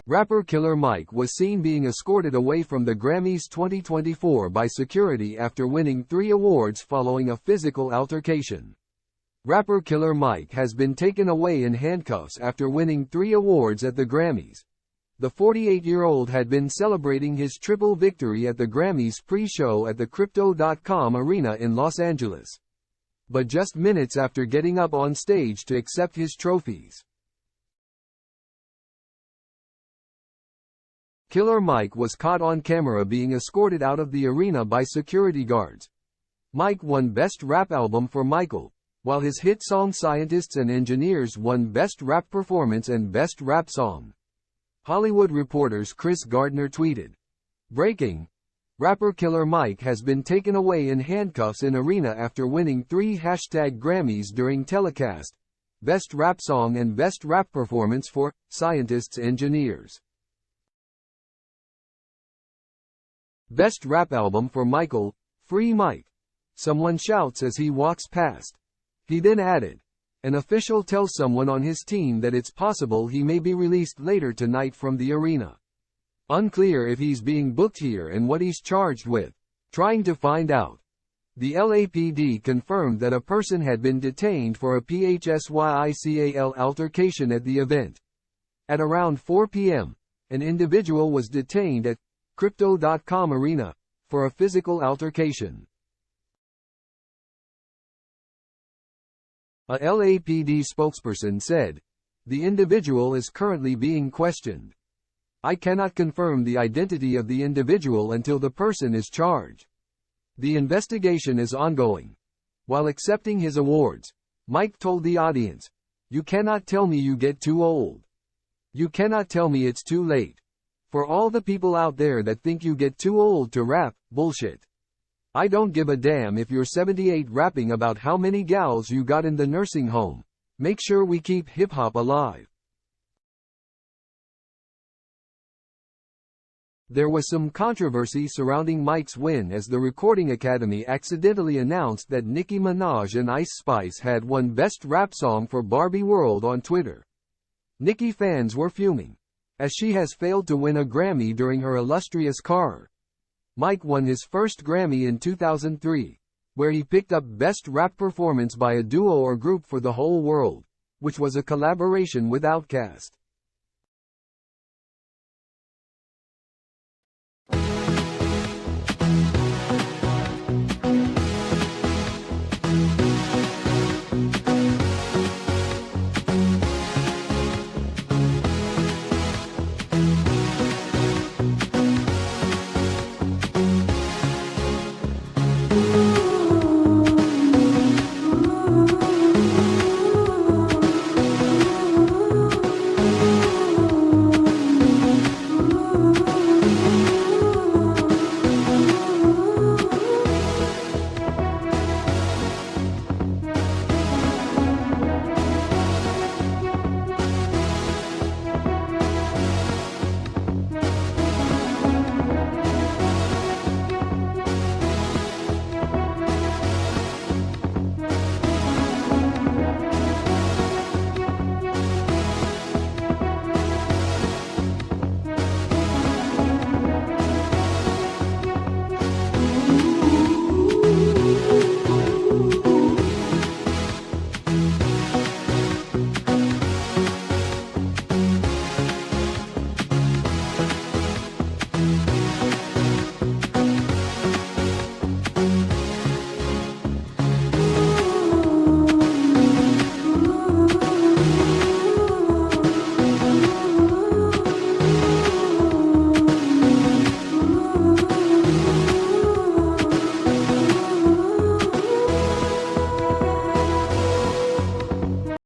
Rapper Killer Mike was seen being escorted away from the Grammys 2024 by security after winning 3 awards following a physical altercation. Rapper Killer Mike has been taken away in handcuffs after winning 3 awards at the Grammys. The 48-year-old had been celebrating his triple victory at the Grammys pre-show at the Crypto.com Arena in Los Angeles. But just minutes after getting up on stage to accept his trophies, Killer Mike was caught on camera being escorted out of the arena by security guards. Mike won Best Rap Album for Michael, while his hit song Scientists and Engineers won Best Rap Performance and Best Rap Song. Hollywood Reporter's Chris Gardner tweeted, "Breaking. Rapper Killer Mike has been taken away in handcuffs in arena after winning 3 #Grammys during telecast, Best Rap Song and Best Rap Performance for Scientists Engineers. Best Rap Album for Michael, Free Mike. Someone shouts as he walks past." He then added, "An official tells someone on his team that it's possible he may be released later tonight from the arena. Unclear if he's being booked here and what he's charged with. Trying to find out." The LAPD confirmed that a person had been detained for a PHSYICAL altercation at the event. At around 4 p.m., an individual was detained at Crypto.com Arena for a physical altercation. A LAPD spokesperson said, "The individual is currently being questioned. I cannot confirm the identity of the individual until the person is charged. The investigation is ongoing." While accepting his awards, Mike told the audience, "You cannot tell me you get too old. You cannot tell me it's too late. For all the people out there that think you get too old to rap, bullshit. I don't give a damn if you're 78 rapping about how many gals you got in the nursing home. Make sure we keep hip-hop alive." There was some controversy surrounding Mike's win as the Recording Academy accidentally announced that Nicki Minaj and Ice Spice had won Best Rap Song for Barbie World on Twitter. Nicki fans were fuming, as she has failed to win a Grammy during her illustrious career. Mike won his first Grammy in 2003, where he picked up Best Rap Performance by a duo or group for the Whole World, which was a collaboration with Outkast.